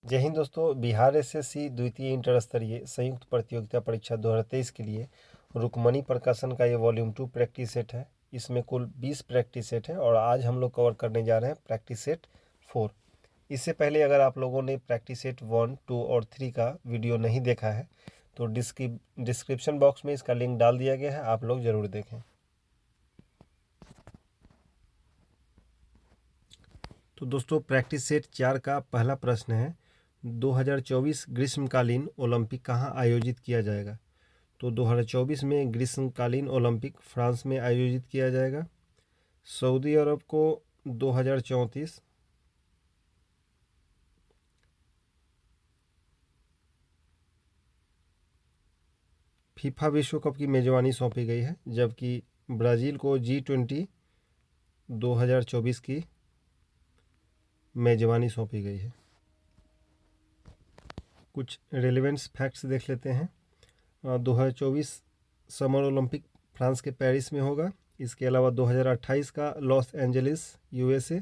जय हिंद दोस्तों। बिहार एसएससी द्वितीय इंटर स्तरीय संयुक्त प्रतियोगिता परीक्षा 2023 के लिए रुक्मणी प्रकाशन का ये वॉल्यूम 2 प्रैक्टिस सेट है। इसमें कुल 20 प्रैक्टिस सेट है और आज हम लोग कवर करने जा रहे हैं प्रैक्टिस सेट 4। इससे पहले अगर आप लोगों ने प्रैक्टिस सेट 1, 2 और 3 का वीडियो नहीं देखा है तो डिस्क्रिप्शन बॉक्स में इसका लिंक डाल दिया गया है, आप लोग ज़रूर देखें। तो दोस्तों प्रैक्टिस सेट 4 का पहला प्रश्न है, 2024 ग्रीष्मकालीन ओलंपिक कहाँ आयोजित किया जाएगा। तो 2024 में ग्रीष्मकालीन ओलंपिक फ्रांस में आयोजित किया जाएगा। सऊदी अरब को 2034, फीफा विश्व कप की मेज़बानी सौंपी गई है, जबकि ब्राज़ील को G20 2024 की मेज़बानी सौंपी गई है। कुछ रेलेवेंस फैक्ट्स देख लेते हैं। 2024 समर ओलंपिक फ्रांस के पेरिस में होगा। इसके अलावा 2028 का लॉस एंजलिस यूएसए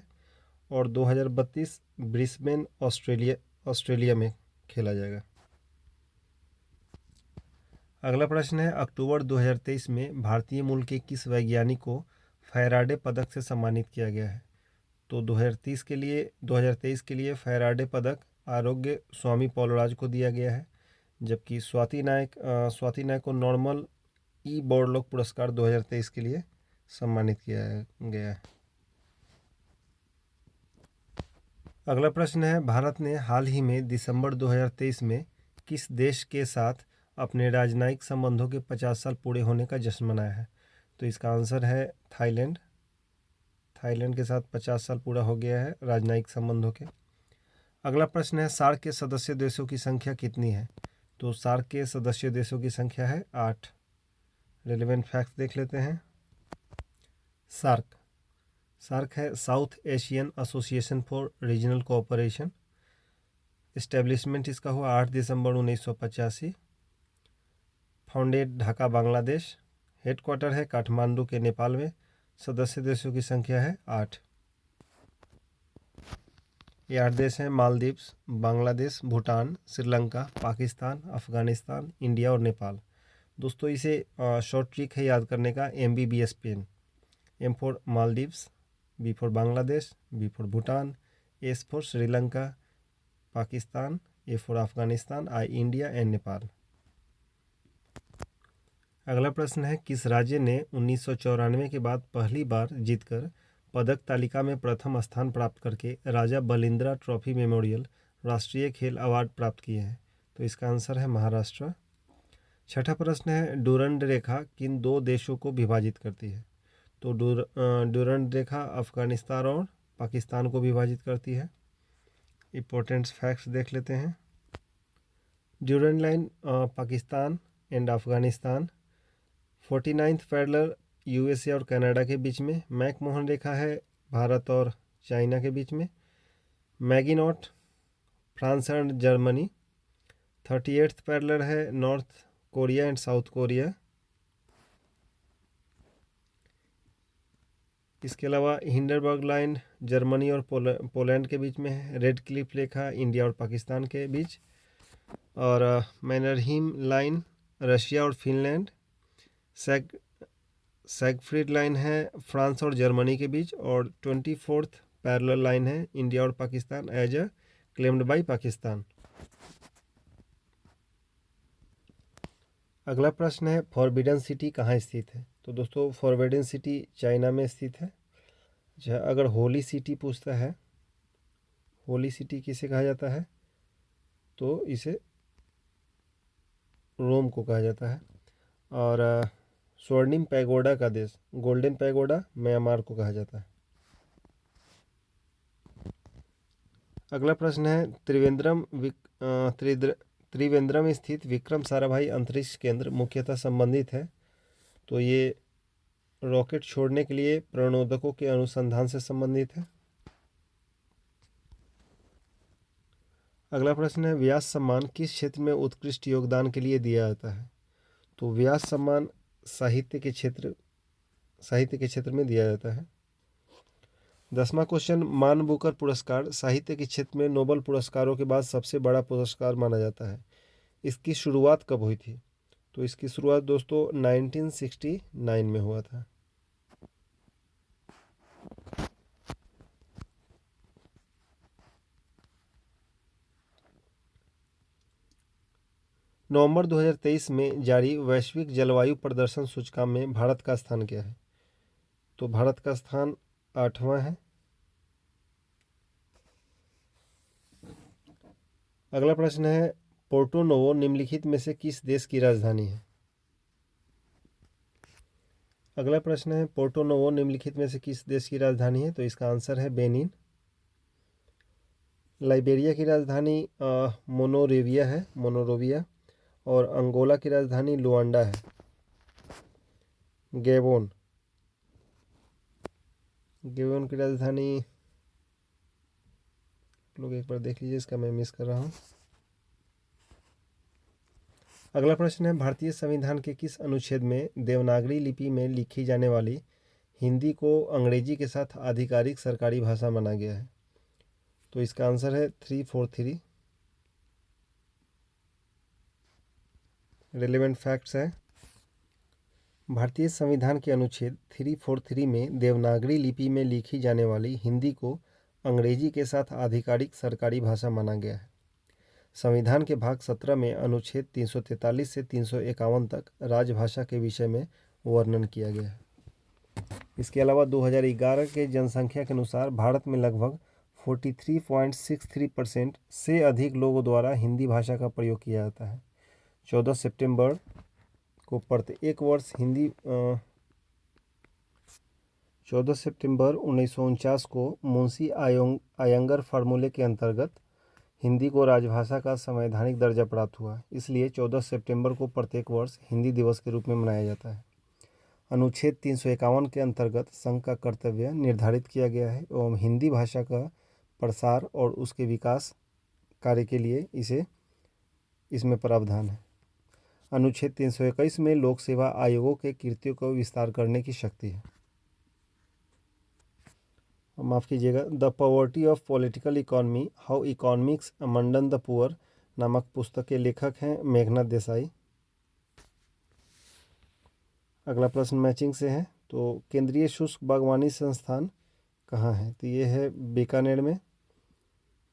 और 2032 ब्रिस्बेन ऑस्ट्रेलिया में खेला जाएगा। अगला प्रश्न है, अक्टूबर 2023 में भारतीय मूल के किस वैज्ञानिक को फैराडे पदक से सम्मानित किया गया है। तो 2023 के लिए फैराडे पदक आरोग्य स्वामी पॉलराज को दिया गया है, जबकि स्वाति नायक को नॉर्मल ई बोरलॉग पुरस्कार 2023 के लिए सम्मानित किया गया है। अगला प्रश्न है, भारत ने हाल ही में दिसंबर 2023 में किस देश के साथ अपने राजनयिक संबंधों के 50 साल पूरे होने का जश्न मनाया है। तो इसका आंसर है थाईलैंड के साथ 50 साल पूरा हो गया है राजनयिक संबंधों के। अगला प्रश्न है, सार्क के सदस्य देशों की संख्या कितनी है। तो सार्क के सदस्य देशों की संख्या है 8। रेलेवेंट फैक्ट्स देख लेते हैं। सार्क है south Asian association for regional cooperation. Establishment इसका हुआ 8 दिसंबर 1985। फाउंडेड ढाका बांग्लादेश। हेडक्वार्टर है काठमांडू के नेपाल में। सदस्य देशों की संख्या है 8। ये 8 देश हैं, मालदीव्स, बांग्लादेश, भूटान, श्रीलंका, पाकिस्तान, अफगानिस्तान, इंडिया और नेपाल। दोस्तों इसे शॉर्ट ट्रिक है याद करने का, MBBS PAN. M for Maldives, B for Bangladesh, B for Bhutan, S for Sri Lanka, Pakistan, A for Afghanistan, I India and Nepal. अगला प्रश्न है, किस राज्य ने 1994 के बाद पहली बार जीतकर पदक तालिका में प्रथम स्थान प्राप्त करके राजा बलिंद्रा ट्रॉफी मेमोरियल राष्ट्रीय खेल अवार्ड प्राप्त किए हैं। तो इसका आंसर है महाराष्ट्र। छठा प्रश्न है, डूरंड रेखा किन दो देशों को विभाजित करती है। तो डूरंड रेखा अफगानिस्तान और पाकिस्तान को विभाजित करती है। इंपॉर्टेंट फैक्ट्स देख लेते हैं। Durand line Pakistan and Afghanistan. 49th parallel USA और कनाडा के बीच में। मैकमोहन रेखा है भारत और चाइना के बीच में। Maginot France and Germany. 38th parallel है North Korea and South Korea. इसके अलावा हिंडरबर्ग लाइन जर्मनी और पोलैंड के बीच में है। रेड क्लिफ रेखा इंडिया और पाकिस्तान के बीच। और मैनरहीम लाइन रशिया और फिनलैंड। सैगफ्रीड लाइन है फ्रांस और जर्मनी के बीच। और 24th पैरेलल लाइन है इंडिया और Pakistan as a claimed by Pakistan. अगला प्रश्न है, फॉरबिडन सिटी कहाँ स्थित है। तो दोस्तों फॉरबिडन सिटी चाइना में स्थित है। अगर होली सिटी पूछता है, होली सिटी किसे कहा जाता है, तो इसे रोम को कहा जाता है। और स्वर्णिम पैगोडा का देश, गोल्डन पैगोडा, म्यांमार को कहा जाता है। अगला प्रश्न है, त्रिवेंद्रम स्थित विक्रम साराभाई अंतरिक्ष केंद्र मुख्यतः संबंधित है। तो ये रॉकेट छोड़ने के लिए प्रणोदकों के अनुसंधान से संबंधित है। अगला प्रश्न है, व्यास सम्मान किस क्षेत्र में उत्कृष्ट योगदान के लिए दिया जाता है। तो व्यास सम्मान साहित्य के क्षेत्र में दिया जाता है। 10वां क्वेश्चन, मान बुकर पुरस्कार साहित्य के क्षेत्र में नोबेल पुरस्कारों के बाद सबसे बड़ा पुरस्कार माना जाता है। इसकी शुरुआत कब हुई थी? तो इसकी शुरुआत दोस्तों 1969 में हुआ था। नवंबर 2023 में जारी वैश्विक जलवायु प्रदर्शन सूचकांक में भारत का स्थान क्या है? तो भारत का स्थान 8वां है। अगला प्रश्न है, पोर्टो नोवो निम्नलिखित में से किस देश की राजधानी है? अगला प्रश्न है, पोर्टो नोवो निम्नलिखित में से किस देश की राजधानी है? तो इसका आंसर है बेनिन। लाइबेरिया की राजधानी मोनोरोविया और अंगोला की राजधानी लुआंडा है। गेबोन की राजधानी लोग एक बार देख लीजिए, इसका मैं मिस कर रहा हूँ। अगला प्रश्न है, भारतीय संविधान के किस अनुच्छेद में देवनागरी लिपि में लिखी जाने वाली हिंदी को अंग्रेजी के साथ आधिकारिक सरकारी भाषा माना गया है? तो इसका आंसर है 343। रिलेवेंट फैक्ट्स है, भारतीय संविधान के अनुच्छेद 343 में देवनागरी लिपि में लिखी जाने वाली हिंदी को अंग्रेजी के साथ आधिकारिक सरकारी भाषा माना गया है। संविधान के भाग 17 में अनुच्छेद 343 से 351 तक राजभाषा के विषय में वर्णन किया गया है। इसके अलावा 2011 के जनसंख्या के अनुसार भारत में लगभग 43.63% से अधिक लोगों द्वारा हिंदी भाषा का प्रयोग किया जाता है। 14 सितंबर को प्रत्येक वर्ष हिंदी 14 सितंबर 1949 को मुंशी आयंगर फार्मूले के अंतर्गत हिंदी को राजभाषा का संवैधानिक दर्जा प्राप्त हुआ। इसलिए 14 सितंबर को प्रत्येक वर्ष हिंदी दिवस के रूप में मनाया जाता है। अनुच्छेद 351 के अंतर्गत संघ का कर्तव्य निर्धारित किया गया है एवं हिंदी भाषा का प्रसार और उसके विकास कार्य के लिए इसमें प्रावधान है। अनुच्छेद 321 में लोक सेवा आयोगों के कृत्यों को विस्तार करने की शक्ति है। माफ़ कीजिएगा, the poverty of political economy, how economics abandoned the poor नामक पुस्तक के लेखक हैं मेघनाथ देसाई। अगला प्रश्न मैचिंग से है, तो केंद्रीय शुष्क बागवानी संस्थान कहाँ है? तो ये है बीकानेर में।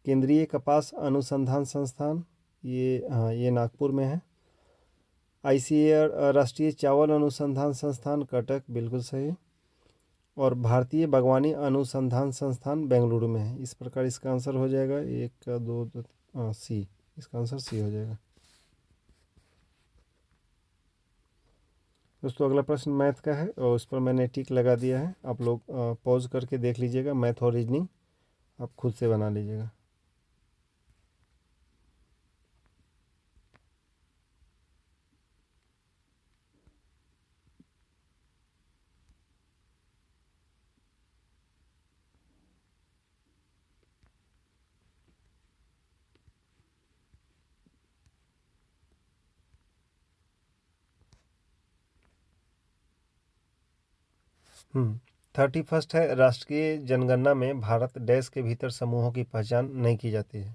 केंद्रीय कपास अनुसंधान संस्थान ये नागपुर में है। ICAR राष्ट्रीय चावल अनुसंधान संस्थान कटक, बिल्कुल सही। और भारतीय बागवानी अनुसंधान संस्थान बेंगलुरु में है। इस प्रकार इसका आंसर हो जाएगा 1 2 सी। इसका आंसर सी हो जाएगा। दोस्तों अगला प्रश्न मैथ का है और उस पर मैंने टिक लगा दिया है। आप लोग पॉज करके देख लीजिएगा, मैथ और रीजनिंग आप खुद से बना लीजिएगा। हम्म 31 है, राष्ट्रीय जनगणना में भारत देश के भीतर समूहों की पहचान नहीं की जाती है।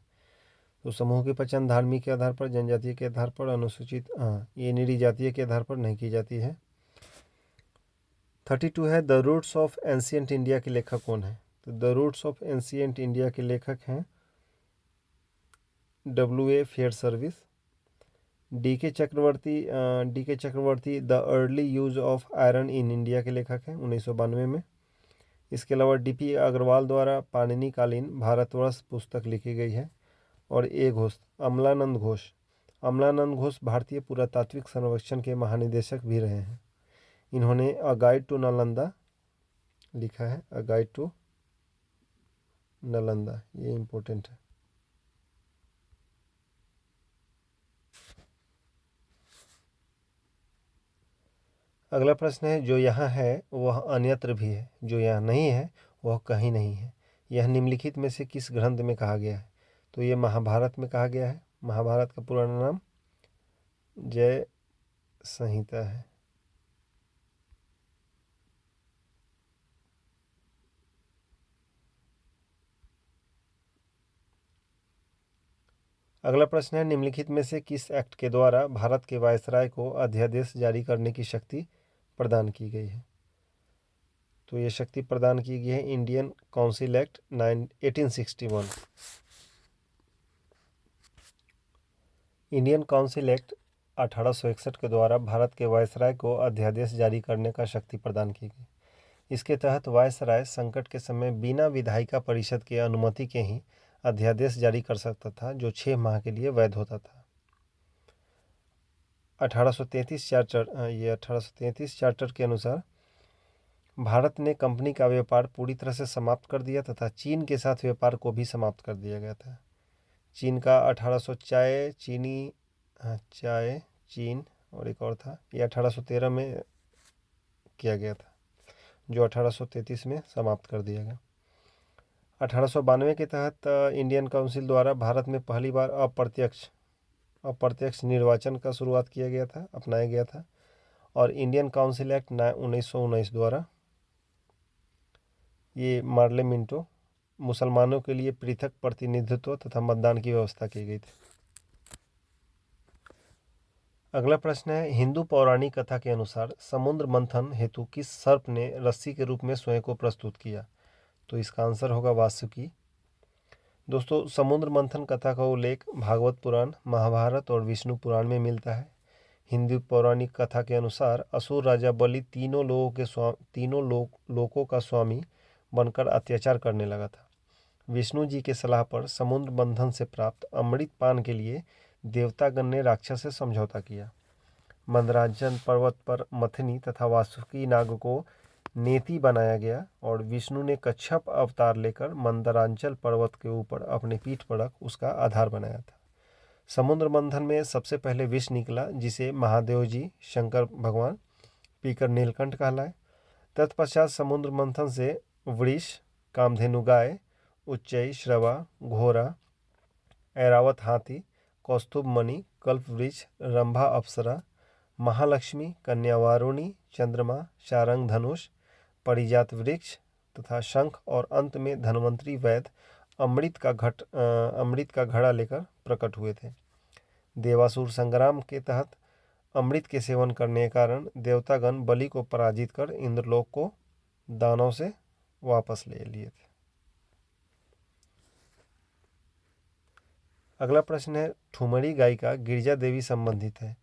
तो समूह की पहचान धार्मिक के आधार पर, जनजातीय के आधार पर, अनुसूचित ये निरी जातीय के आधार पर नहीं की जाती है। 32 है, the roots of ancient India के लेखक कौन है? तो the roots of ancient India के लेखक हैं WA Fairservis. D K Chakrabarti the early use of iron in India के लेखक हैं 1992 में। इसके अलावा DP अग्रवाल द्वारा पाणिनि कालीन भारतवर्ष पुस्तक लिखी गई है। और अमलानंद घोष भारतीय पुरातात्विक सर्वेक्षण के महानिदेशक भी रहे हैं। इन्होंने अ गाइड टू नालंदा लिखा है, अ गाइड टू नालंदा, ये इम्पोर्टेंट है। अगला प्रश्न है, जो यहाँ है वह अन्यत्र भी है, जो यहाँ नहीं है वह कहीं नहीं है। यह निम्नलिखित में से किस ग्रंथ में कहा गया है? तो ये महाभारत में कहा गया है। महाभारत का पूरा नाम जय संहिता है। अगला प्रश्न है, निम्नलिखित में से किस एक्ट के द्वारा भारत के वायसराय को अध्यादेश जारी करने की शक्ति प्रदान की गई है? तो ये शक्ति प्रदान की गई है Indian council act 1861। Indian council act 1861 के द्वारा भारत के वायसराय को अध्यादेश जारी करने का शक्ति प्रदान की गई। इसके तहत वायसराय संकट के समय बिना विधायिका परिषद के अनुमति के ही अध्यादेश जारी कर सकता था, जो 6 माह के लिए वैध होता था। 1833 चार्टर के अनुसार भारत ने कंपनी का व्यापार पूरी तरह से समाप्त कर दिया तथा चीन के साथ व्यापार को भी समाप्त कर दिया गया था। चीन का 1800 चीन और एक और था, ये 1813 में किया गया था, जो 1833 में समाप्त कर दिया गया। 1892 के तहत इंडियन काउंसिल द्वारा भारत में पहली बार अप्रत्यक्ष निर्वाचन का शुरुआत किया गया था, अपनाया गया था। और इंडियन काउंसिल एक्ट 1919 द्वारा ये पार्लियामेंटो मुसलमानों के लिए पृथक प्रतिनिधित्व तथा मतदान की व्यवस्था की गई थी। अगला प्रश्न है, हिंदू पौराणिक कथा के अनुसार समुद्र मंथन हेतु किस सर्प ने रस्सी के रूप में स्वयं को प्रस्तुत किया? तो इसका आंसर होगा वासुकी। दोस्तों, समुद्र मंथन कथा का उल्लेख भागवत पुराण, महाभारत और विष्णु पुराण में मिलता है। हिंदू पौराणिक कथा के अनुसार असुर राजा बलि तीनों लोकों का स्वामी बनकर अत्याचार करने लगा था। विष्णु जी के सलाह पर समुद्र मंथन से प्राप्त अमृत पान के लिए देवतागण ने राक्षस से समझौता किया। मंदराचल पर्वत पर मथनी तथा वासुकी नाग को नेति बनाया गया और विष्णु ने कच्छप अवतार लेकर मंदराचल पर्वत के ऊपर अपनी पीठ पर रख उसका आधार बनाया था। समुद्र मंथन में सबसे पहले विष निकला, जिसे महादेव जी शंकर भगवान पीकर नीलकंठ कहलाए। तत्पश्चात समुद्र मंथन से वृष, कामधेनु गाय, उच्चई, श्रवा, घोड़ा, ऐरावत हाथी, कौस्तुभ मणि, कल्प वृक्ष, रंभा अप्सरा, महालक्ष्मी, कन्यावारुणी, चंद्रमा, शारंग धनुष, परिजात वृक्ष तथा शंख और अंत में धन्वंतरी वैद्य अमृत का घड़ा लेकर प्रकट हुए थे। देवासुर संग्राम के तहत अमृत के सेवन करने के कारण देवतागण बलि को पराजित कर इंद्रलोक को दानव से वापस ले लिए थे। अगला प्रश्न है, ठुमरी गायिका गिरिजा देवी संबंधित है?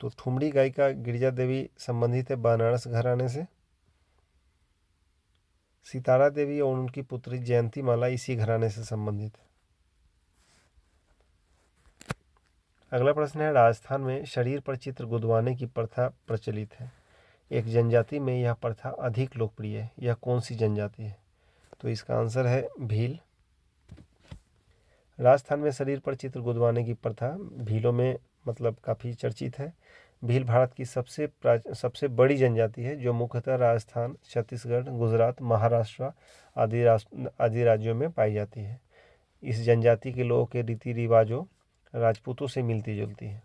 तो ठुमरी गायिका गिरिजा देवी संबंधित है बनारस घराने से। सितारा देवी और उनकी पुत्री जयंती माला इसी घराने से संबंधित है। अगला प्रश्न है, राजस्थान में शरीर पर चित्र गुदवाने की प्रथा प्रचलित है। एक जनजाति में यह प्रथा अधिक लोकप्रिय है, यह कौन सी जनजाति है? तो इसका आंसर है भील। राजस्थान में शरीर पर चित्र गुदवाने की प्रथा भीलों में काफ़ी चर्चित है। भील भारत की सबसे बड़ी जनजाति है, जो मुख्यतः राजस्थान, छत्तीसगढ़, गुजरात, महाराष्ट्र आदि राज्यों में पाई जाती है। इस जनजाति के लोगों के रीति रिवाजों राजपूतों से मिलती जुलती है।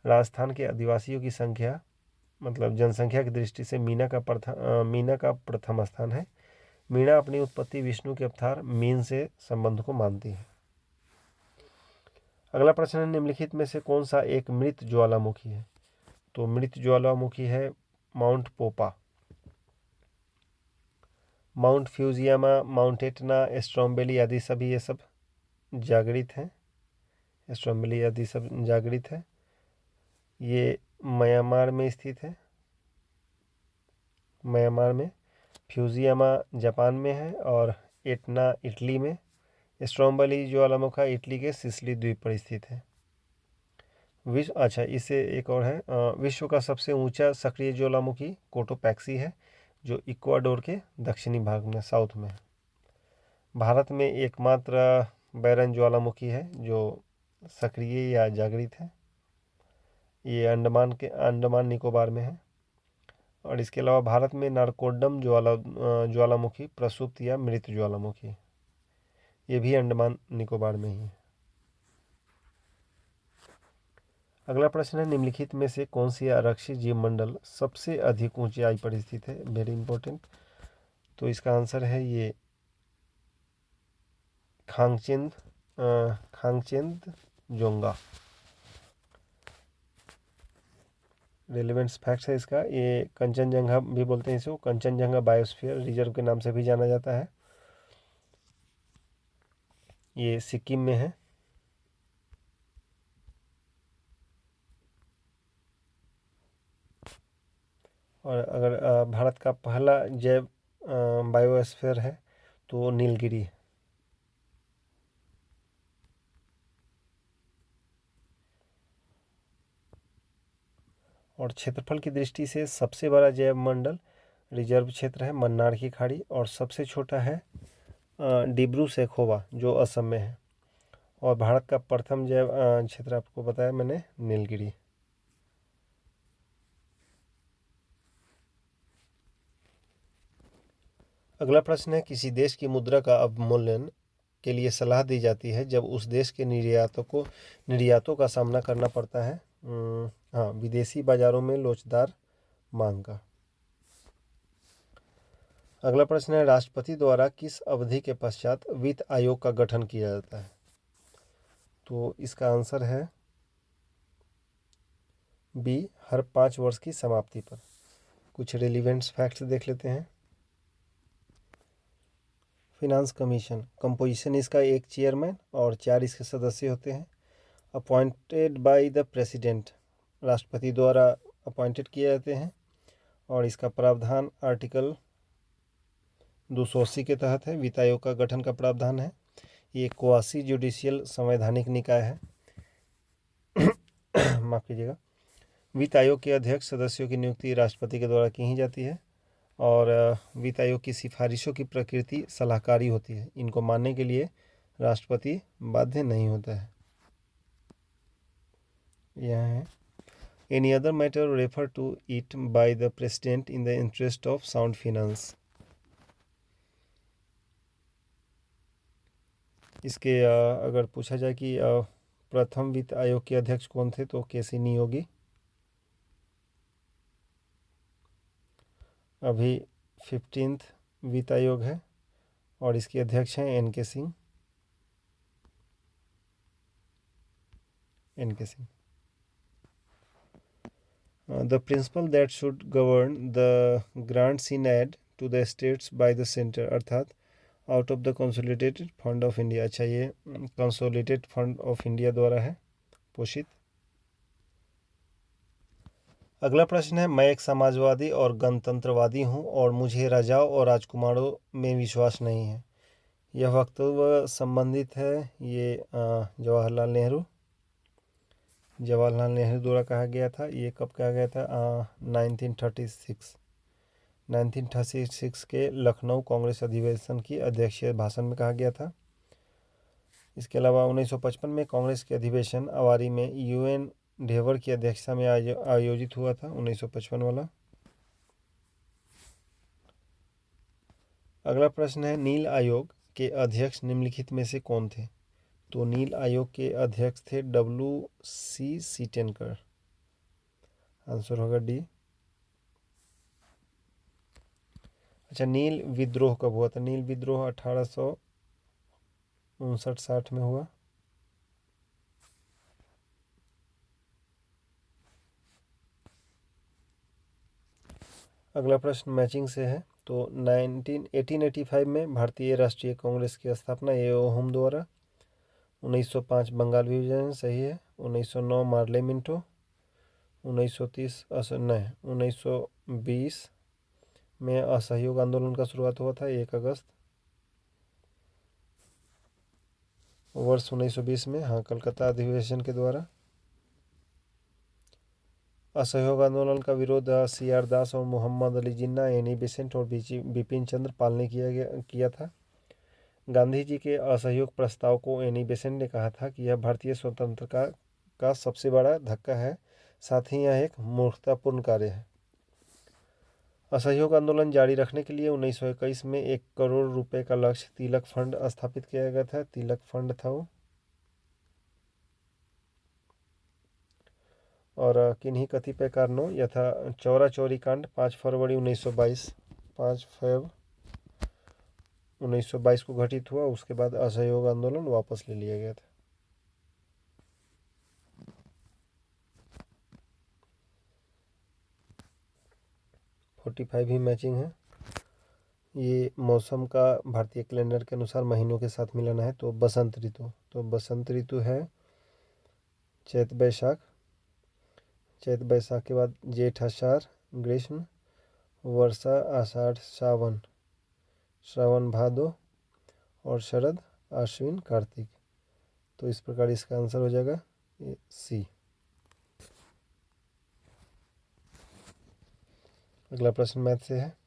राजस्थान के आदिवासियों की संख्या जनसंख्या की दृष्टि से मीना का प्रथम स्थान है। मीणा अपनी उत्पत्ति विष्णु के अवतार मीन से संबंध को मानती है। अगला प्रश्न है, निम्नलिखित में से कौन सा एक मृत ज्वालामुखी है? तो मृत ज्वालामुखी है Mount Popa. Mount Fujiyama, Mount Etna, Stromboli आदि सभी ये सब जागृत हैं। स्ट्रोम्बेली आदि सब जागृत है। ये म्यांमार में स्थित है। म्यांमार में फ्यूजियामा जापान में है और एटना इटली में। स्ट्रोम्बेली ज्वालामुखी इटली के सिसिली द्वीप पर स्थित है। इसे एक और है, विश्व का सबसे ऊंचा सक्रिय ज्वालामुखी कोटोपैक्सी है, जो इक्वाडोर के दक्षिणी भाग में साउथ में है। भारत में एकमात्र बैरन ज्वालामुखी है जो सक्रिय या जागृत है। ये अंडमान निकोबार में है। और इसके अलावा भारत में नारकोड्डम ज्वालामुखी प्रसुप्त या मृत ज्वालामुखी, ये भी अंडमान निकोबार में ही है। अगला प्रश्न है, निम्नलिखित में से कौन सी आरक्षित जीवमंडल सबसे अधिक ऊंचाई पर स्थित है? Very important. तो इसका आंसर है ये खांगचेंद जोंगा। रेलिवेंट्स फैक्ट्स है इसका, ये कंचनजंगा भी बोलते हैं इसको, कंचनजंगा बायोस्फीयर रिजर्व के नाम से भी जाना जाता है। ये सिक्किम में है। और अगर भारत का पहला जैव बायोस्फीयर है तो नीलगिरी है। और क्षेत्रफल की दृष्टि से सबसे बड़ा जैव मंडल रिजर्व क्षेत्र है मन्नार की खाड़ी, और सबसे छोटा है डिब्रू सैखोवा जो असम में है। और भारत का प्रथम जैव क्षेत्र आपको बताया मैंने, नीलगिरी। अगला प्रश्न है, किसी देश की मुद्रा का अवमूल्यन के लिए सलाह दी जाती है जब उस देश के निर्यातों का सामना करना पड़ता है हाँ, विदेशी बाजारों में लोचदार मांग का। अगला प्रश्न है, राष्ट्रपति द्वारा किस अवधि के पश्चात वित्त आयोग का गठन किया जाता है? तो इसका आंसर है बी, हर 5 वर्ष की समाप्ति पर। कुछ रिलीवेंट्स फैक्ट्स देख लेते हैं। फिनांस कमीशन कंपोजिशन इसका, एक चेयरमैन और 4 इसके सदस्य होते हैं। अपॉइंटेड बाय द प्रेसिडेंट, राष्ट्रपति द्वारा अपॉइंटेड किए जाते हैं। और इसका प्रावधान आर्टिकल 280 के तहत है। वित्त आयोग का गठन का प्रावधान है। ये क्वासी जुडिशियल संवैधानिक निकाय है। माफ कीजिएगा। वित्त आयोग के अध्यक्ष सदस्यों की नियुक्ति राष्ट्रपति के द्वारा की ही जाती है। और वित्त आयोग की सिफारिशों की प्रकृति सलाहकारी होती है। इनको मानने के लिए राष्ट्रपति बाध्य नहीं होता है। यह है, any other matter refer to it by the president in the interest of sound finance. इसके अगर पूछा जाए कि प्रथम वित्त आयोग के अध्यक्ष कौन थे, तो के सी नियोगी। अभी 15th वित्त आयोग है और इसके अध्यक्ष हैं एन के Singh. The principle that should govern the grants in aid to the states by the center, अर्थात out of the consolidated fund of India. अच्छा, ये कंसोलिडेटेड फंड ऑफ इंडिया द्वारा है पोषित। अगला प्रश्न है, मैं एक समाजवादी और गणतंत्रवादी हूँ और मुझे राजाओं और राजकुमारों में विश्वास नहीं है। यह वक्तव्य संबंधित है ये जवाहरलाल नेहरू द्वारा कहा गया था। ये कब कहा गया था? 1936 के लखनऊ कांग्रेस अधिवेशन की अध्यक्षीय भाषण में कहा गया था। इसके अलावा 1955 में कांग्रेस के अधिवेशन अवारी में UN ढेबर की अध्यक्षता में आयोजित हुआ था, 1955 वाला। अगला प्रश्न है, नील आयोग के अध्यक्ष निम्नलिखित में से कौन थे? तो नील आयोग के अध्यक्ष थे WC सीटेनकर। आंसर होगा डी। अच्छा, नील विद्रोह कब हुआ था? नील विद्रोह 1859-60 में हुआ। अगला प्रश्न मैचिंग से है। तो 1885 में भारतीय राष्ट्रीय कांग्रेस की स्थापना हुम द्वारा। 1905 बंगाल विभाजन, सही है। 1909 मार्ले मिंटो। 1920 में असहयोग आंदोलन का शुरुआत हुआ था, 1 अगस्त। वर्ष 1920 में, हाँ, कलकत्ता अधिवेशन के द्वारा। असहयोग आंदोलन का विरोध CR दास और मोहम्मद अली जिन्ना, एनी बेसेंट और बिपिन चंद्र पाल ने किया था। गांधी जी के असहयोग प्रस्ताव को एनी बेसेंट ने कहा था कि यह भारतीय स्वतंत्रता का सबसे बड़ा धक्का है, साथ ही यह एक मूर्खतापूर्ण कार्य है। असहयोग आंदोलन जारी रखने के लिए 1921 में 1 करोड़ रुपए का लक्ष्य तिलक फंड स्थापित किया गया था। तिलक फंड था वो। और किन्हीं कतिपय कारणों यथा चौरा चौरी कांड 5 फरवरी 1922 को घटित हुआ। उसके बाद असहयोग आंदोलन वापस ले लिया गया था। 45 ही मैचिंग है। ये मौसम का भारतीय कैलेंडर के अनुसार महीनों के साथ मिलाना है, तो बसंत ऋतु। तो बसंत ऋतु है चैत बैसाख। चैत बैसाख के बाद जेठ आषाढ़ ग्रीष्म, वर्षा आषाढ़ सावन, श्रावण भादो और शरद आश्विन कार्तिक। तो इस प्रकार इसका आंसर हो जाएगा सी। अगला प्रश्न मैथ से है।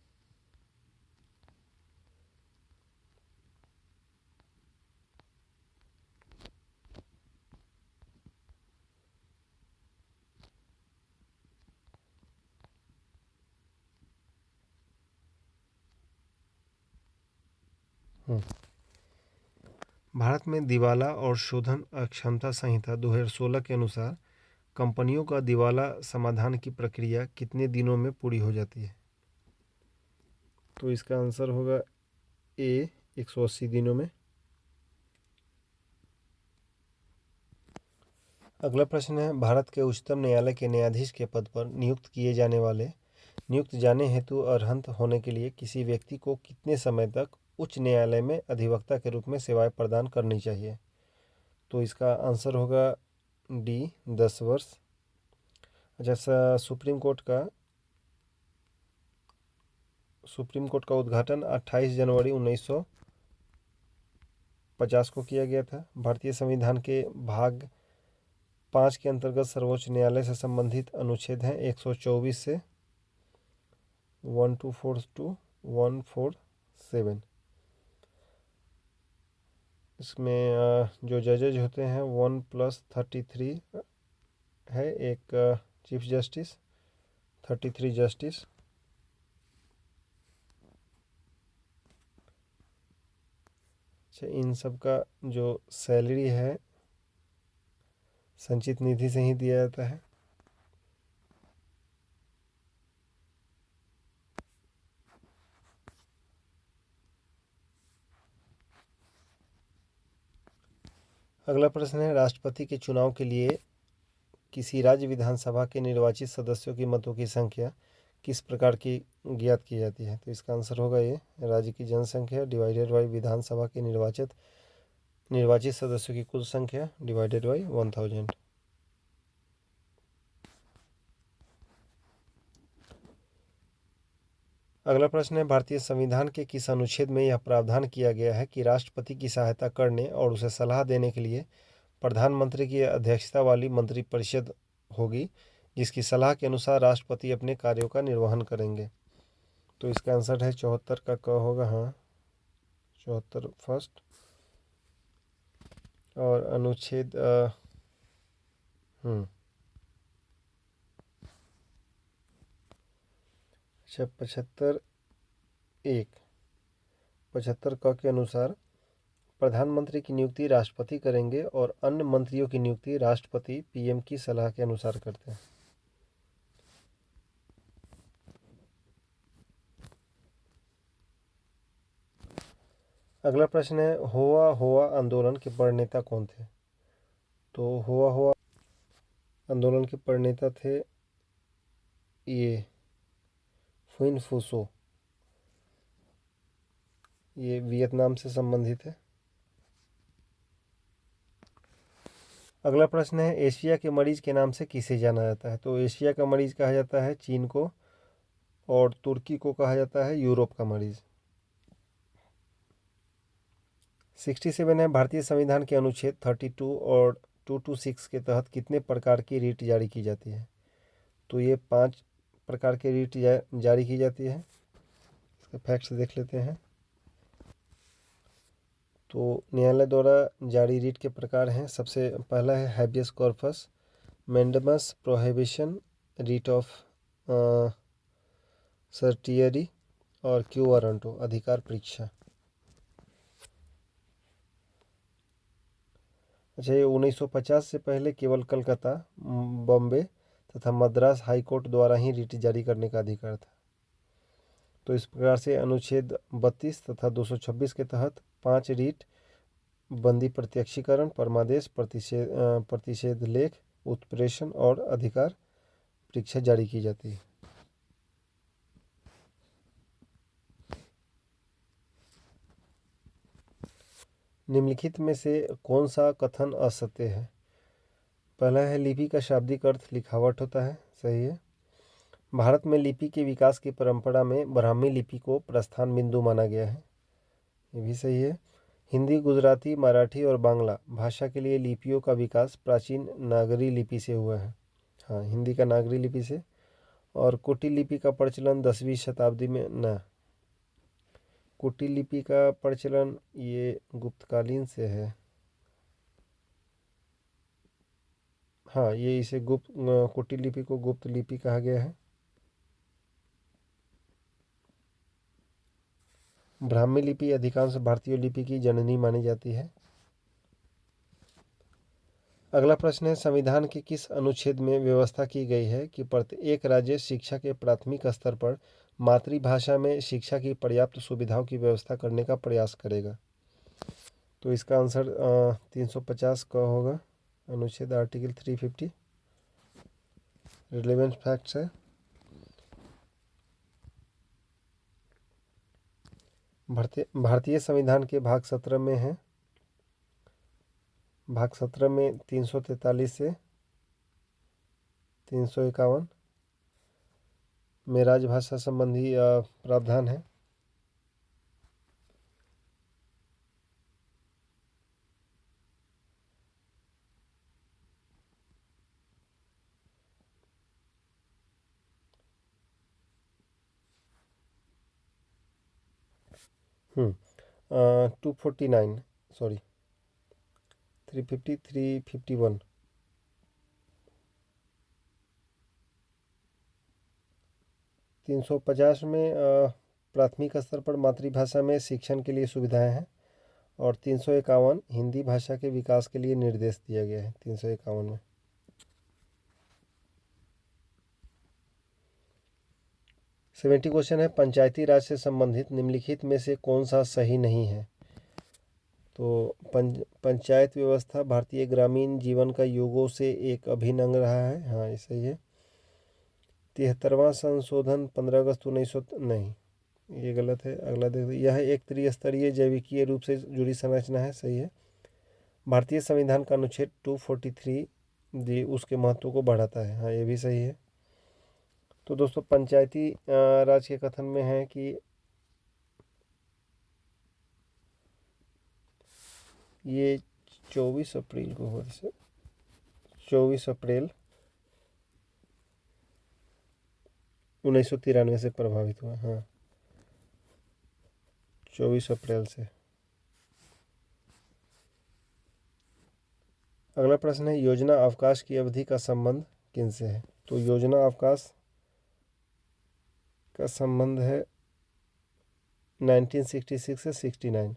भारत में दिवाला और शोधन अक्षमता संहिता 2016 के अनुसार कंपनियों का दिवाला समाधान की प्रक्रिया कितने दिनों में पूरी हो जाती है? तो इसका आंसर होगा ए 180 दिनों में। अगला प्रश्न है, भारत के उच्चतम न्यायालय के न्यायाधीश के पद पर नियुक्त जाने हेतु अर्हत होने के लिए किसी व्यक्ति को कितने समय तक उच्च न्यायालय में अधिवक्ता के रूप में सेवाएं प्रदान करनी चाहिए? तो इसका आंसर होगा डी 10 वर्ष। जैसा सुप्रीम कोर्ट का उद्घाटन 28 जनवरी 1950 को किया गया था। भारतीय संविधान के भाग 5 के अंतर्गत सर्वोच्च न्यायालय से संबंधित अनुच्छेद हैं 124 से 124 टू 147। इसमें जो जजेज होते हैं 1+33 है, एक चीफ जस्टिस, 33 जस्टिस। अच्छा, इन सब का जो सैलरी है संचित निधि से ही दिया जाता है। अगला प्रश्न है, राष्ट्रपति के चुनाव के लिए किसी राज्य विधानसभा के निर्वाचित सदस्यों की मतों की संख्या किस प्रकार की ज्ञात की जाती है? तो इसका आंसर होगा ये, राज्य की जनसंख्या डिवाइडेड बाई विधानसभा के निर्वाचित सदस्यों की कुल संख्या डिवाइडेड बाई 1000। अगला प्रश्न है, भारतीय संविधान के किस अनुच्छेद में यह प्रावधान किया गया है कि राष्ट्रपति की सहायता करने और उसे सलाह देने के लिए प्रधानमंत्री की अध्यक्षता वाली मंत्रिपरिषद होगी, जिसकी सलाह के अनुसार राष्ट्रपति अपने कार्यों का निर्वहन करेंगे? तो इसका आंसर है 74 का क होगा। हाँ, 74 फर्स्ट। और अनुच्छेद 75 क के अनुसार प्रधानमंत्री की नियुक्ति राष्ट्रपति करेंगे और अन्य मंत्रियों की नियुक्ति राष्ट्रपति पीएम की सलाह के अनुसार करते हैं। अगला प्रश्न है, होआ होआ आंदोलन के प्रणेता कौन थे? तो होआ होआ आंदोलन के प्रणेता थे ये फुइन फूसो। ये वियतनाम से संबंधित है। अगला प्रश्न है, एशिया के मरीज के नाम से किसे जाना जाता है? तो एशिया का मरीज कहा जाता है चीन को, और तुर्की को कहा जाता है यूरोप का मरीज। 67 है, भारतीय संविधान के अनुच्छेद 32 और 226 के तहत कितने प्रकार की रीट जारी की जाती है? तो ये 5 प्रकार की रीट जारी की जाती है। इसके फैक्ट्स देख लेते हैं। तो न्यायालय द्वारा जारी रीट के प्रकार हैं। सबसे पहला है habeas corpus, mandamus prohibition, writ of certiorari और क्यू वारंटो अधिकार परीक्षा। अच्छा, ये 1950 से पहले केवल कलकत्ता, बॉम्बे तथा मद्रास हाई कोर्ट द्वारा ही रीट जारी करने का अधिकार था। तो इस प्रकार से अनुच्छेद 32 तथा 226 के तहत 5 रीट बंदी प्रत्यक्षीकरण, परमादेश, प्रतिषेध लेख, उत्प्रेषण और अधिकार परीक्षा जारी की जाती है। निम्नलिखित में से कौन सा कथन असत्य है? पहला है लिपि का शाब्दिक अर्थ लिखावट होता है, सही है। भारत में लिपि के विकास की परंपरा में ब्राह्मी लिपि को प्रस्थान बिंदु माना गया है, ये भी सही है। हिंदी, गुजराती, मराठी और बांग्ला भाषा के लिए लिपियों का विकास प्राचीन नागरी लिपि से हुआ है। हाँ, हिंदी का नागरी लिपि से। और कुटिल लिपि का प्रचलन 10वीं शताब्दी में न कुटिल लिपि का प्रचलन ये गुप्तकालीन से है। हाँ, ये इसे कुटिल लिपि को गुप्त लिपि कहा गया है। ब्राह्मी लिपि अधिकांश भारतीय लिपि की जननी मानी जाती है। अगला प्रश्न है, संविधान के किस अनुच्छेद में व्यवस्था की गई है कि प्रत्येक राज्य शिक्षा के प्राथमिक स्तर पर मातृभाषा में शिक्षा की पर्याप्त सुविधाओं की व्यवस्था करने का प्रयास करेगा? तो इसका आंसर 350 का होगा। अनुच्छेद आर्टिकल 350 रिलेवेंट फैक्ट्स है। भारतीय संविधान के भाग 17 में है, भाग 17 में 343 से 351 में राजभाषा संबंधी प्रावधान है। हम्म 249 सॉरी 350 351 350 में प्राथमिक स्तर पर मातृभाषा में शिक्षण के लिए सुविधाएं हैं। और 351 हिंदी भाषा के विकास के लिए निर्देश दिया गया है 351 में। सेवेंटी क्वेश्चन है, पंचायती राज से संबंधित निम्नलिखित में से कौन सा सही नहीं है? तो पंचायत व्यवस्था भारतीय ग्रामीण जीवन का युगों से एक अभिन्न अंग रहा है। हाँ, ये सही है। 73वां संशोधन 15 अगस्त 1900 नहीं, ये गलत है। अगला देखिए, यह एक त्रिस्तरीय जैविकीय रूप से जुड़ी संरचना है, सही है। भारतीय संविधान का अनुच्छेद 243 उसके महत्व को बढ़ाता है। हाँ, ये भी सही है। तो दोस्तों, पंचायती राज के कथन में है कि ये 24 अप्रैल को हुआ, 24 अप्रैल 1993 से प्रभावित हुआ। हाँ, 24 अप्रैल से। अगला प्रश्न है, योजना अवकाश की अवधि का संबंध किनसे है? तो योजना अवकाश का संबंध है 1966 से 69।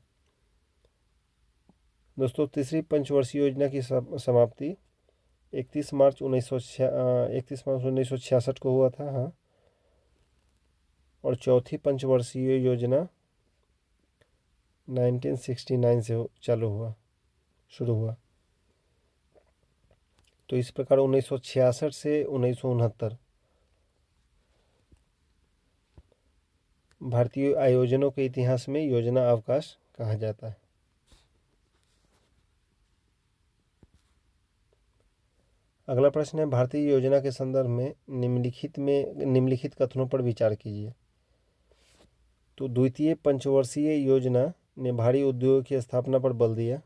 दोस्तों, तीसरी पंचवर्षीय योजना की समाप्ति 31 मार्च 1966 को हुआ था। हाँ, और चौथी पंचवर्षीय योजना 1969 से शुरू हुआ। तो इस प्रकार 1966 से 1969 भारतीय आयोजनों के इतिहास में योजना अवकाश कहा जाता है। अगला प्रश्न है, भारतीय योजना के संदर्भ में निम्नलिखित कथनों पर विचार कीजिए। तो द्वितीय पंचवर्षीय योजना ने भारी उद्योग की स्थापना पर बल दिया,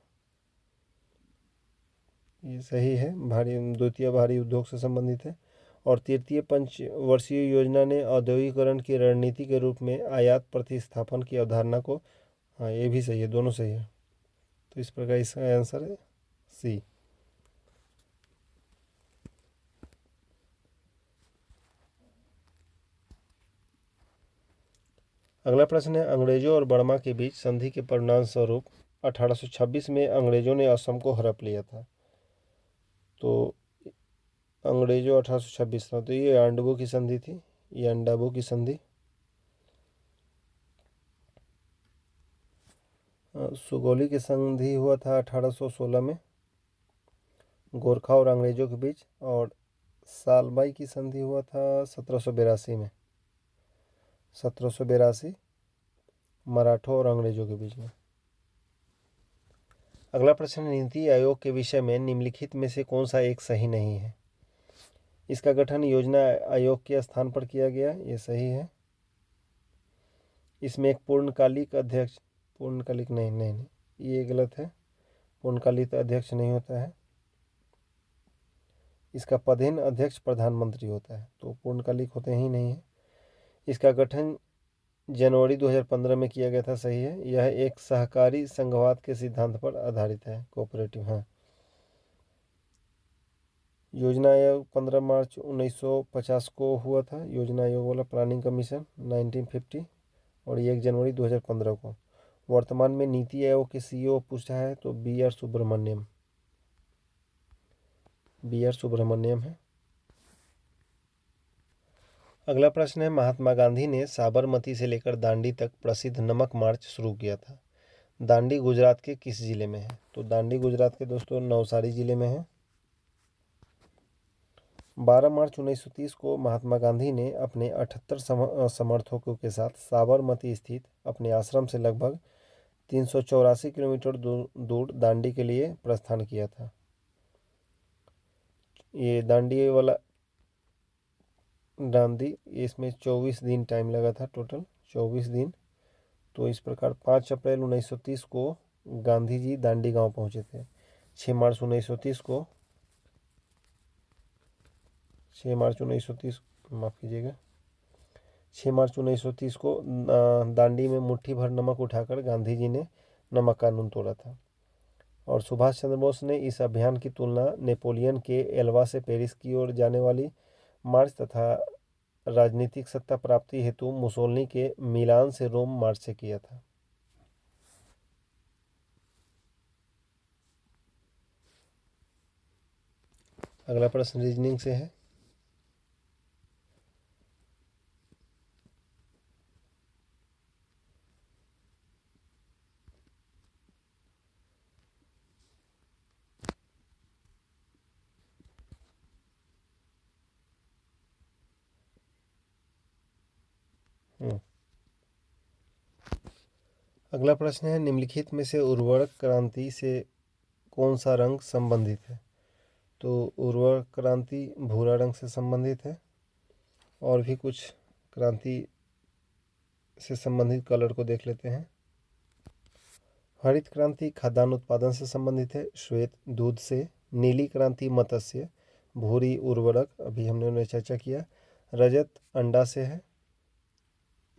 ये सही है। द्वितीय भारी उद्योग से संबंधित है। और तृतीय पंचवर्षीय योजना ने औद्योगिकरण की रणनीति के रूप में आयात प्रतिस्थापन की अवधारणा को, हाँ, ये भी सही है, दोनों सही है। तो इस प्रकार इसका आंसर है सी। अगला प्रश्न है, अंग्रेजों और बर्मा के बीच संधि के परिणाम स्वरूप 1826 में अंग्रेजों ने असम को हड़प लिया था। तो अंग्रेजों 1826 था, तो ये आंडवो की संधि थी, ये अंडाबो की संधि। सुगौली की संधि हुआ था 1816 में गोरखा और अंग्रेजों के बीच। और सालबाई की संधि हुआ था 1782 में, 1782 मराठों और अंग्रेजों के बीच में। अगला प्रश्न, नीति आयोग के विषय में निम्नलिखित में से कौन सा एक सही नहीं है? इसका गठन योजना आयोग के स्थान पर किया गया, ये सही है। इसमें एक पूर्णकालिक अध्यक्ष, पूर्णकालिक नहीं नहीं नहीं, ये गलत है। पूर्णकालिक अध्यक्ष नहीं होता है, इसका पदेन अध्यक्ष प्रधानमंत्री होता है, तो पूर्णकालिक होते ही नहीं है। इसका गठन जनवरी 2015 में किया गया था, सही है। यह एक सहकारी संघवाद के सिद्धांत पर आधारित है, कोऑपरेटिव। हाँ, योजना आयोग 15 मार्च 1950 को हुआ था, योजना आयोग वाला प्लानिंग कमीशन 1950, और 1 जनवरी 2015 को। वर्तमान में नीति आयोग के सीईओ पूछा है तो बी आर सुब्रमण्यम है। अगला प्रश्न है, महात्मा गांधी ने साबरमती से लेकर दांडी तक प्रसिद्ध नमक मार्च शुरू किया था। दांडी गुजरात के किस जिले में है? तो दांडी गुजरात के दोस्तों नवसारी जिले में है। 12 मार्च 1930 को महात्मा गांधी ने अपने 78 समर्थकों के साथ साबरमती स्थित अपने आश्रम से लगभग 384 किलोमीटर दूर दांडी के लिए प्रस्थान किया था। ये दांडी इसमें 24 दिन टाइम लगा था, टोटल 24 दिन। तो इस प्रकार 5 अप्रैल 1930 को गांधी जी दांडी गांव पहुंचे थे। 6 मार्च 1930 को 6 मार्च 1930 माफ़ कीजिएगा 6 मार्च 1930 को दांडी में मुट्ठी भर नमक उठाकर गांधी जी ने नमक कानून तोड़ा था। और सुभाष चंद्र बोस ने इस अभियान की तुलना नेपोलियन के एल्वा से पेरिस की ओर जाने वाली मार्च तथा राजनीतिक सत्ता प्राप्ति हेतु मुसोलिनी के मिलान से रोम मार्च से किया था। अगला प्रश्न रीजनिंग से है। अगला प्रश्न है, निम्नलिखित में से उर्वरक क्रांति से कौन सा रंग संबंधित है? तो उर्वरक क्रांति भूरा रंग से संबंधित है। और भी कुछ क्रांति से संबंधित कलर को देख लेते हैं। हरित क्रांति खाद्यान्न उत्पादन से संबंधित है, श्वेत दूध से। नीली क्रांति मत्स्य, भूरी उर्वरक, अभी हमने चर्चा किया। रजत अंडा से है।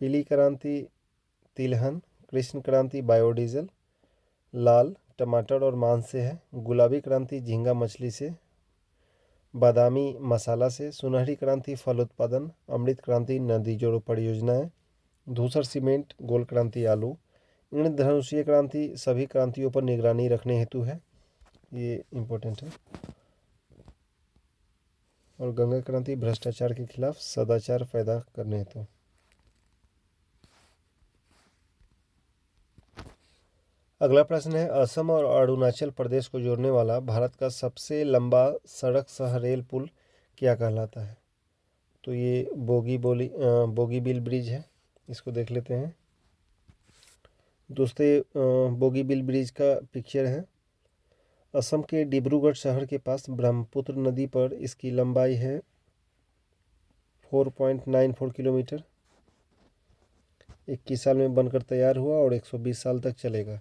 पीली क्रांति तिलहन। कृष्ण क्रांति बायोडीजल। लाल टमाटर और मांस से है। गुलाबी क्रांति झींगा मछली से। बादामी मसाला से। सुनहरी क्रांति फल उत्पादन। अमृत क्रांति नदी जोड़ो परियोजना है। धूसर सीमेंट गोल क्रांति आलू। इंद्रधनुषीय क्रांति सभी क्रांतियों पर निगरानी रखने हेतु है, ये इम्पोर्टेंट है। और गंगा क्रांति भ्रष्टाचार के खिलाफ सदाचार पैदा करने हेतु। अगला प्रश्न है, असम और अरुणाचल प्रदेश को जोड़ने वाला भारत का सबसे लंबा सड़क सह रेल पुल क्या कहलाता है? तो ये बोगीबील ब्रिज है, इसको देख लेते हैं। दोस्तों ये बोगीबील ब्रिज का पिक्चर है। असम के डिब्रूगढ़ शहर के पास ब्रह्मपुत्र नदी पर इसकी लंबाई है 4.94 किलोमीटर। 21 साल में बनकर तैयार हुआ और 120 साल तक चलेगा।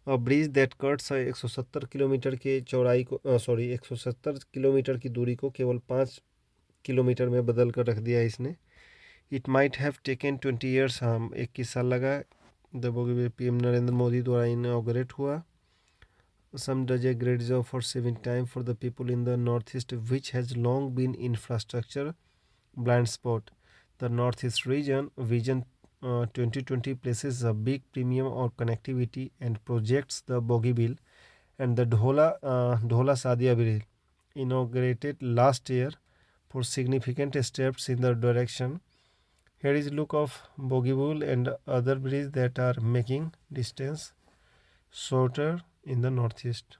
और ब्रिज दैट कट्स 170 किलोमीटर के चौड़ाई को 170 किलोमीटर की दूरी को केवल 5 किलोमीटर में बदल कर रख दिया है इसने। It might have taken 20 years, हम 21 साल लगा। द बोगीबील पीएम नरेंद्र मोदी द्वारा इनॉग्रेट हुआ। Some does a great job for saving time for the people in the northeast, which has long been infrastructure blind spot. The northeast region vision 2020 places a big premium on connectivity and projects the Bogiebil and the Dhola Sadia Bridge inaugurated last year for significant steps in the direction. Here is look of Bogiebil and other bridges that are making distance shorter in the northeast.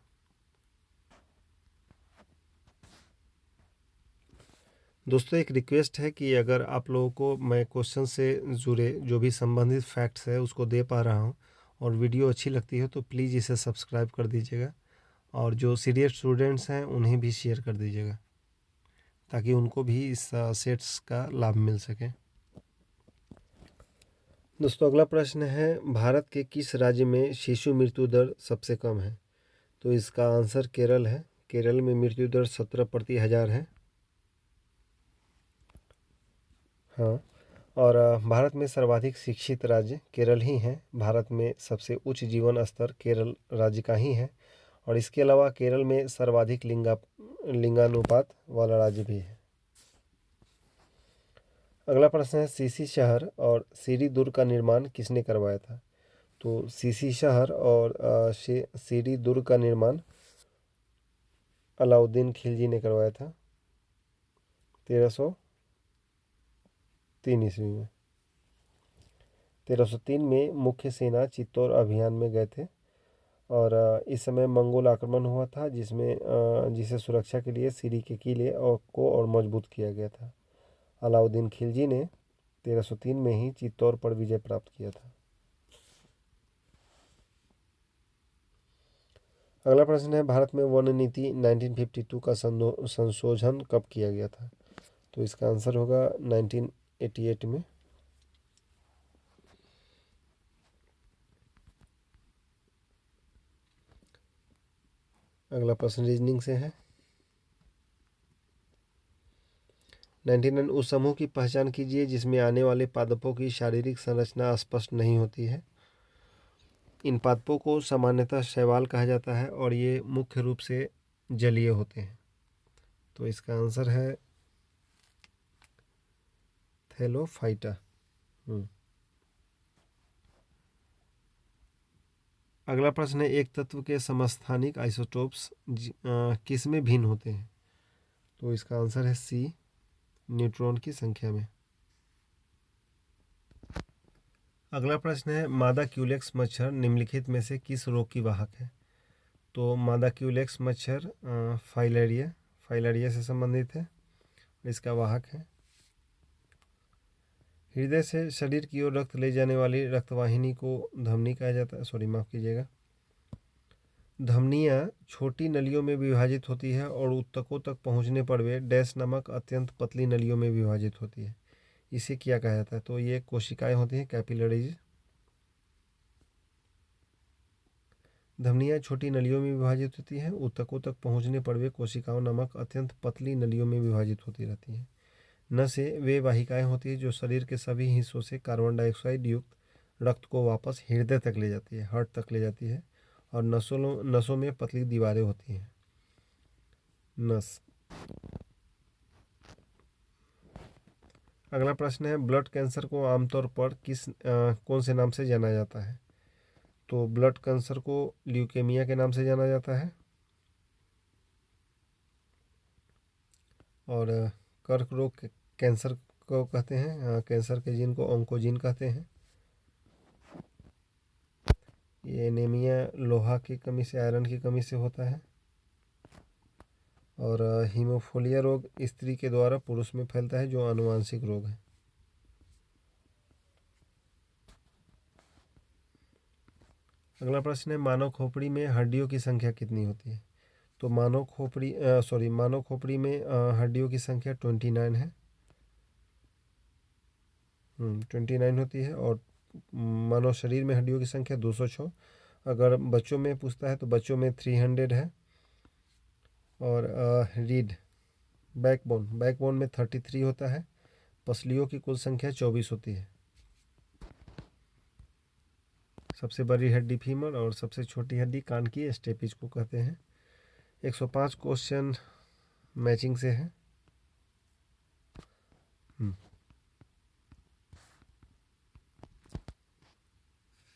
दोस्तों एक request है कि अगर आप लोगों को मैं question से जुड़े जो भी संबंधित फैक्ट्स है उसको दे पा रहा हूँ और वीडियो अच्छी लगती है तो प्लीज़ इसे सब्सक्राइब कर दीजिएगा, और जो सीरियस स्टूडेंट्स हैं उन्हें भी शेयर कर दीजिएगा ताकि उनको भी इस सेट्स का लाभ मिल सके। दोस्तों, अगला प्रश्न है, भारत के किस राज्य में शिशु मृत्यु दर सबसे कम है? तो इसका आंसर केरल है। केरल में मृत्यु दर 17 प्रति हज़ार है। हाँ, और भारत में सर्वाधिक शिक्षित राज्य केरल ही है। भारत में सबसे उच्च जीवन स्तर केरल राज्य का ही है, और इसके अलावा केरल में सर्वाधिक लिंगानुपात वाला राज्य भी है। अगला प्रश्न है, सीसी शहर और सीरी दुर्ग का निर्माण किसने करवाया था? तो सीसी शहर और सीरी दुर्ग का निर्माण अलाउद्दीन खिलजी ने करवाया था 1303 ईस्वी में। 1303 में मुख्य सेना चित्तौड़ अभियान में गए थे, और इस समय मंगोल आक्रमण हुआ था जिसे सुरक्षा के लिए सीरी के किले को और मजबूत किया गया था। अलाउद्दीन खिलजी ने 1303 में ही चित्तौड़ पर विजय प्राप्त किया था। अगला प्रश्न है, भारत में वन नीति 1952 का संशोधन कब किया गया था? तो इसका आंसर होगा 1988 में। अगला प्रश्न रीजनिंग से है। 99 उस समूह की पहचान कीजिए जिसमें आने वाले पादपों की शारीरिक संरचना स्पष्ट नहीं होती है। इन पादपों को सामान्यतः शैवाल कहा जाता है, और ये मुख्य रूप से जलीय होते हैं। तो इसका आंसर है थैलोफाइटा। अगला प्रश्न है, एक तत्व के समस्थानिक आइसोटोप्स किस में भिन्न होते हैं? तो इसका आंसर है सी, न्यूट्रॉन की संख्या में। अगला प्रश्न है, मादा क्यूलेक्स मच्छर निम्नलिखित में से किस रोग की वाहक है? तो मादा क्यूलेक्स मच्छर फाइलेरिया से संबंधित है, इसका वाहक है। हृदय से शरीर की ओर रक्त ले जाने वाली रक्तवाहिनी को धमनी कहा जाता है। माफ़ कीजिएगा। धमनियाँ छोटी नलियों में विभाजित होती है और ऊतकों तक पहुँचने पर वे डैश नामक अत्यंत पतली नलियों में विभाजित होती है। इसे क्या कहा जाता है? तो ये कोशिकाएं होती हैं, कैपिलरीज। धमनियाँ छोटी नलियों में विभाजित होती हैं, ऊतकों तक पहुँचने पर वे कोशिकाओं नामक अत्यंत पतली नलियों में विभाजित होती रहती हैं। नसें वे वाहिकाएं होती हैं जो शरीर के सभी हिस्सों से कार्बन डाइऑक्साइड युक्त रक्त को वापस हृदय तक ले जाती है, हार्ट तक ले जाती है। और नसों में पतली दीवारें होती हैं, नस। अगला प्रश्न है, ब्लड कैंसर को आमतौर पर कौन से नाम से जाना जाता है? तो ब्लड कैंसर को ल्यूकेमिया के नाम से जाना जाता है, और कर्क रोग कैंसर को कहते हैं, कैंसर के जीन को ऑन्कोजीन कहते हैं। ये एनीमिया लोहा की कमी से, आयरन की कमी से होता है। और हीमोफीलिया रोग स्त्री के द्वारा पुरुष में फैलता है, जो आनुवांशिक रोग है। अगला प्रश्न है, मानव खोपड़ी में हड्डियों की संख्या कितनी होती है? तो मानव खोपड़ी में हड्डियों की संख्या 29 है। 29 होती है। और मानव शरीर में हड्डियों की संख्या 206। अगर बच्चों में पूछता है तो बच्चों में 300 है। और रीढ़ बैकबोन में 33 होता है। पसलियों की कुल संख्या 24 होती है। सबसे बड़ी हड्डी फीमर और सबसे छोटी हड्डी कान की स्टेपिज को कहते हैं। 105 क्वेश्चन मैचिंग से है।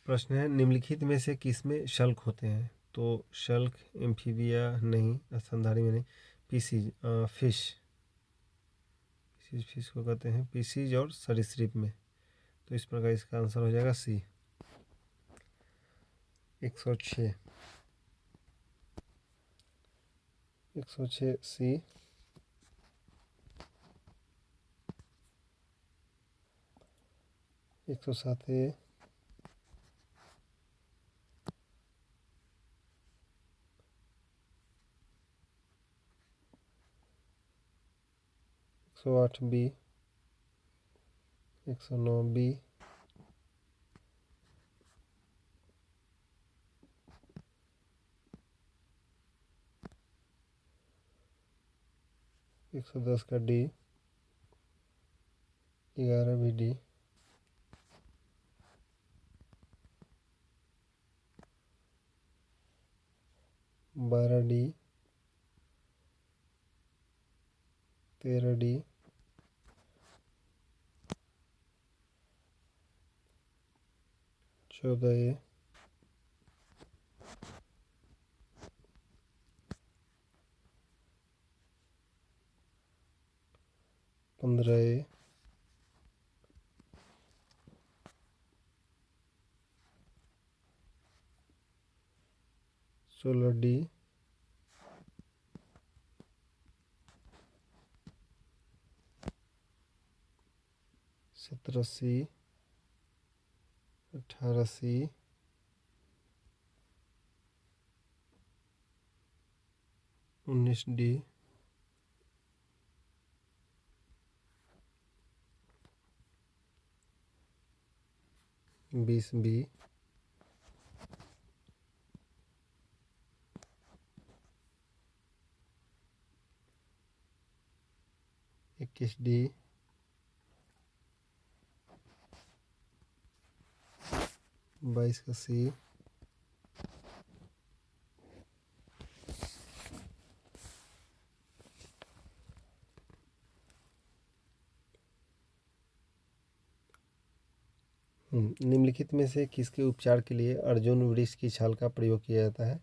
प्रश्न है, निम्नलिखित में से किसमें शल्क होते हैं? तो शल्क एम्फीबिया नहीं, स्तनधारी में नहीं। पीसीज फिश को कहते हैं पीसीज और सरीसृप में। तो इस प्रकार इसका आंसर हो जाएगा सी। 106 सी। 107 ए। 108B, 109B, 110 का D, 11 भी D, 12D, 13D, 14A, 15A, 16D, 17C, 18C, 19D, 20B, 21D, 22 का C, 'निम्नलिखित में से किसके उपचार के लिए अर्जुन वृक्ष की छाल का प्रयोग किया जाता है?'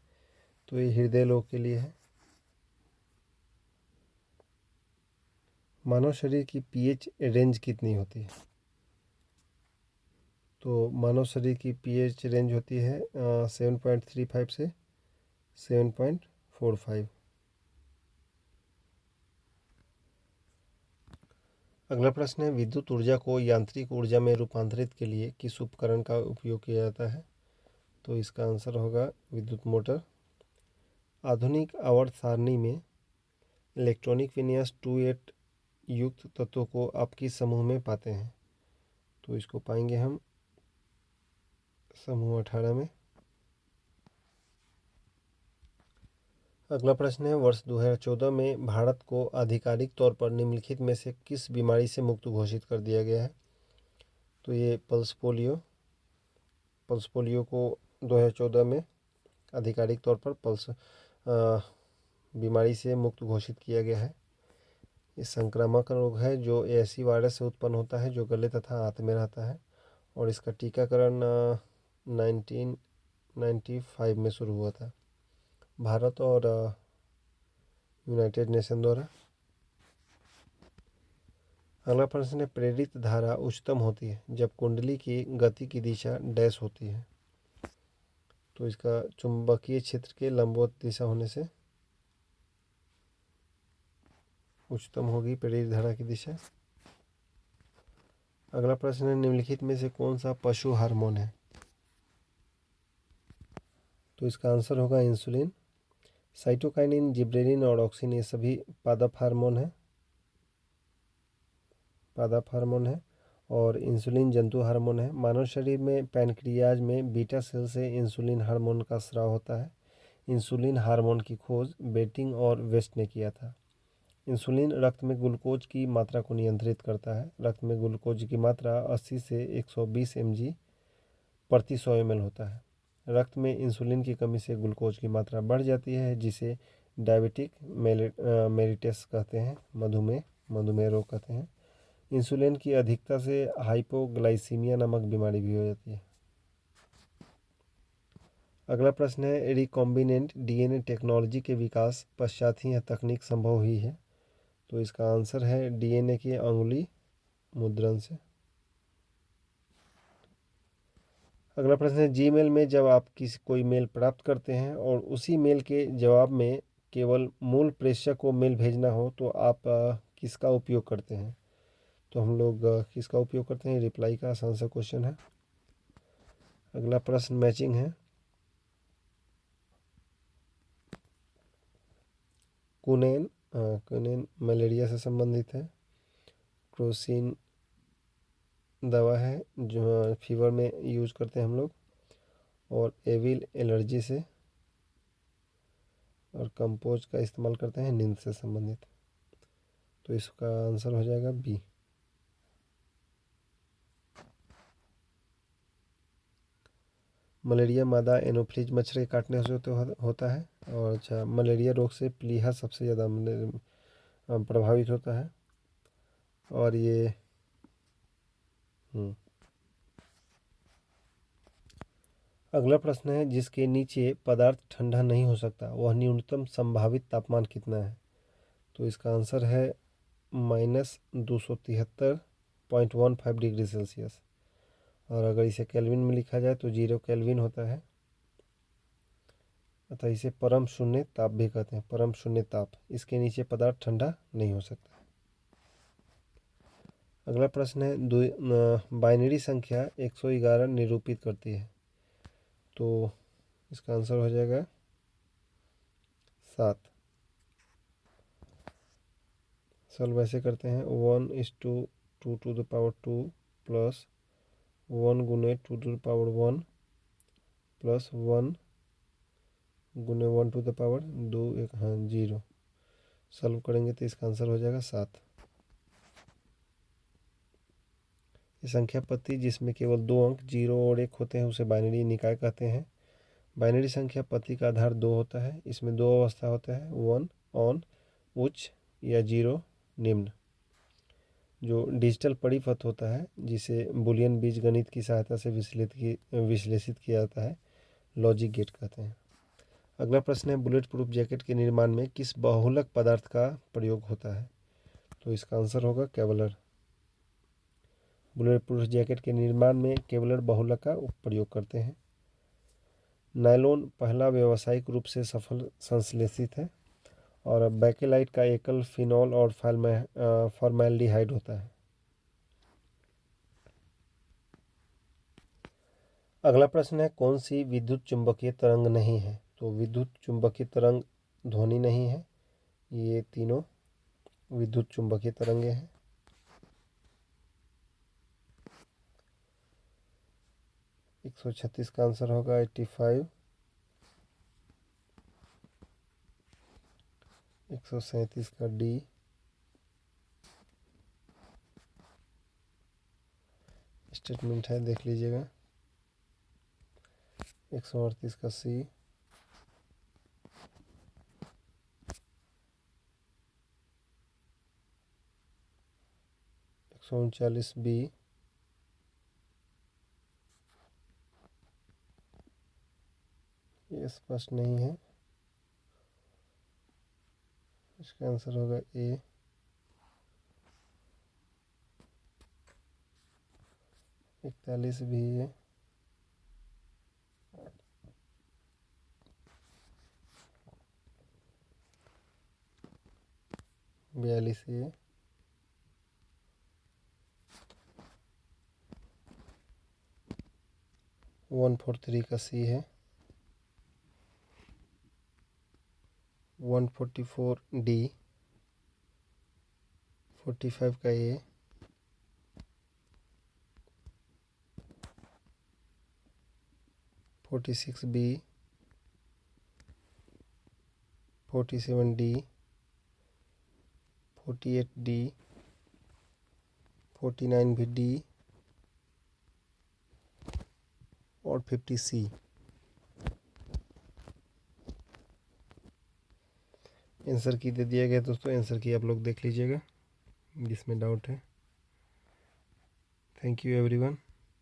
तो ये हृदय रोग के लिए है। मानव शरीर की पीएच रेंज कितनी होती है? तो मानव शरीर की पीएच रेंज होती है 7.35 से 7.45। अगला प्रश्न है, विद्युत ऊर्जा को यांत्रिक ऊर्जा में रूपांतरित के लिए किस उपकरण का उपयोग किया जाता है? तो इसका आंसर होगा विद्युत मोटर। आधुनिक आवर्त सारणी में इलेक्ट्रॉनिक विन्यास 2-8 युक्त तत्वों को आप किस समूह में पाते हैं? तो इसको पाएंगे हम समूह 18 में। अगला प्रश्न है, वर्ष 2014 में भारत को आधिकारिक तौर पर निम्नलिखित में से किस बीमारी से मुक्त घोषित कर दिया गया है? तो ये पल्स पोलियो को 2014 में आधिकारिक तौर पर पल्स बीमारी से मुक्त घोषित किया गया है। ये संक्रामक रोग है जो ऐसी वायरस से उत्पन्न होता है जो गले तथा आंत में रहता है, और इसका टीकाकरण 1995 में शुरू हुआ था भारत और यूनाइटेड नेशन द्वारा। अगला प्रश्न है, प्रेरित धारा उच्चतम होती है जब कुंडली की गति की दिशा डैश होती है? तो इसका चुंबकीय क्षेत्र के लंबवत दिशा होने से उच्चतम होगी प्रेरित धारा की दिशा। अगला प्रश्न है, निम्नलिखित में से कौन सा पशु हार्मोन है? तो इसका आंसर होगा इंसुलिन। साइटोकाइनिन, जिब्रेलिन और ऑक्सिन ये सभी पादप हार्मोन है और इंसुलिन जंतु हार्मोन है। मानव शरीर में पैनक्रियाज में बीटा सेल से इंसुलिन हार्मोन का स्राव होता है। इंसुलिन हार्मोन की खोज बेटिंग और वेस्ट ने किया था। इंसुलिन रक्त में ग्लूकोज की मात्रा को नियंत्रित करता है। रक्त में ग्लूकोज की मात्रा 80 से 120 mg प्रति 100 ml होता है। रक्त में इंसुलिन की कमी से ग्लूकोज की मात्रा बढ़ जाती है, जिसे डायबिटिक मेलिटस कहते हैं, मधुमेह रोग कहते हैं। इंसुलिन की अधिकता से हाइपोग्लाइसीमिया नामक बीमारी भी हो जाती है। अगला प्रश्न है, रिकॉम्बिनेंट डीएनए टेक्नोलॉजी के विकास पश्चात ही यह तकनीक संभव हुई है? तो इसका आंसर है डीएनए के अंगुली मुद्रण से। अगला प्रश्न है, जीमेल में जब आप कोई मेल प्राप्त करते हैं और उसी मेल के जवाब में केवल मूल प्रेषक को मेल भेजना हो तो आप किसका उपयोग करते हैं? तो हम लोग किसका उपयोग करते हैं? रिप्लाई का आसान सा क्वेश्चन है। अगला प्रश्न मैचिंग है। कुनेन मलेरिया से संबंधित है। नेप्रोसिन दवा है जो फीवर में यूज करते हैं हम लोग, और एविल एलर्जी से, और कंपोज का इस्तेमाल करते हैं नींद से संबंधित। तो इसका आंसर हो जाएगा बी। मलेरिया मादा एनोफ्लिज मच्छर के काटने से होता है। और अच्छा, मलेरिया रोग से प्लीहा सबसे ज़्यादा प्रभावित होता है। और ये अगला प्रश्न है, जिसके नीचे पदार्थ ठंडा नहीं हो सकता वह न्यूनतम संभावित तापमान कितना है? तो इसका आंसर है -273.15 डिग्री सेल्सियस। और अगर इसे केल्विन में लिखा जाए तो 0 केल्विन होता है। अतः इसे परम शून्य ताप भी कहते हैं, परम शून्य ताप। इसके नीचे पदार्थ ठंडा नहीं हो सकता। अगला प्रश्न है, बाइनरी संख्या 111 निरूपित करती है। तो इसका आंसर हो जाएगा 7। सॉल्व ऐसे करते हैं, 1:2 प्लस 1 गुने 2 प्लस 1 गुने 1 1 हाँ 0। सॉल्व करेंगे तो इसका आंसर हो जाएगा 7। ये संख्या पत्ती जिसमें केवल 2 अंक 0 और 1 होते हैं उसे बाइनरी निकाय कहते हैं। बाइनरी संख्या पत्ती का आधार 2 होता है। इसमें 2 अवस्था होता है, 1 ऑन उच्च या 0 निम्न। जो डिजिटल परिपथ होता है जिसे बुलियन बीजगणित की सहायता से विश्लेषित किया जाता है, लॉजिक गेट कहते हैं। अगला प्रश्न है, बुलेट प्रूफ जैकेट के निर्माण में किस बहुलक पदार्थ का प्रयोग होता है? तो इसका आंसर होगा केवलर। बुलेट प्रूफ जैकेट के निर्माण में केवलर बहुलक का प्रयोग करते हैं। नायलॉन पहला व्यावसायिक रूप से सफल संश्लेषित है। और बैकेलाइट का एकल फिनॉल और फॉर्मेल्डिहाइड होता है। अगला प्रश्न है, कौन सी विद्युत चुंबकीय तरंग नहीं है? तो विद्युत चुंबकीय तरंग ध्वनि नहीं है। ये तीनों विद्युत चुंबकीय तरंगे हैं। एक 136 का आंसर होगा 85। 137 का डी। स्टेटमेंट है, देख लीजिएगा। 138 का सी। 139 बी। ये स्पष्ट नहीं है, इसका आंसर होगा ए। 41 भी है। 42 है। 143 का सी है। 144 डी। 45 का ए। 46 बी। 47 डी। 48 डी। 49 भी डी। और 50 सी। आंसर की दे दिया गया दोस्तों। आंसर की आप लोग देख लीजिएगा जिसमें डाउट है। Thank you everyone.